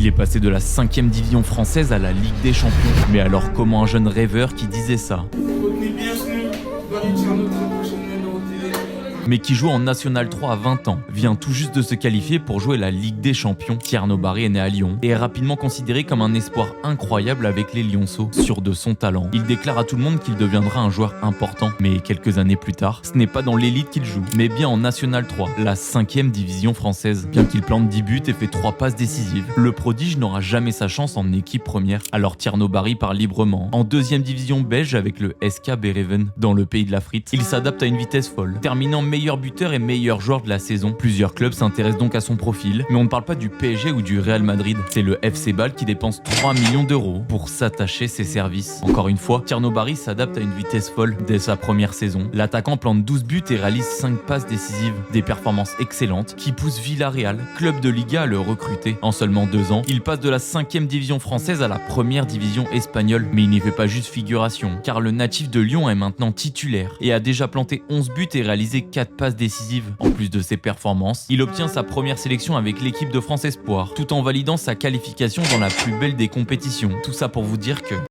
Il est passé de la 5e division française à la Ligue des Champions. Mais alors comment un jeune rêveur qui disait ça, mais qui joue en National 3 à 20 ans, vient tout juste de se qualifier pour jouer la Ligue des Champions. Tierno Barry est né à Lyon et est rapidement considéré comme un espoir incroyable avec les Lyonceaux, sûr de son talent. Il déclare à tout le monde qu'il deviendra un joueur important, mais quelques années plus tard, ce n'est pas dans l'élite qu'il joue, mais bien en National 3, la 5e division française. Bien qu'il plante 10 buts et fait 3 passes décisives, le prodige n'aura jamais sa chance en équipe première. Alors Tierno Barry part librement en 2e division belge avec le SK Bereven, dans le pays de la frite. Il s'adapte à une vitesse folle, terminant meilleur buteur et meilleur joueur de la saison. Plusieurs clubs s'intéressent donc à son profil, mais on ne parle pas du PSG ou du Real Madrid. C'est le FC Bâle qui dépense 3 millions d'euros pour s'attacher ses services. Encore une fois, Tierno Barry s'adapte à une vitesse folle dès sa première saison. L'attaquant plante 12 buts et réalise 5 passes décisives, des performances excellentes qui poussent Villarreal, club de Liga, à le recruter. En seulement 2 ans, il passe de la 5e division française à la 1re division espagnole. Mais il n'y fait pas juste figuration, car le natif de Lyon est maintenant titulaire et a déjà planté 11 buts et réalisé 4 passes décisives. En plus de ses performances, il obtient sa première sélection avec l'équipe de France Espoir, tout en validant sa qualification dans la plus belle des compétitions. Tout ça pour vous dire que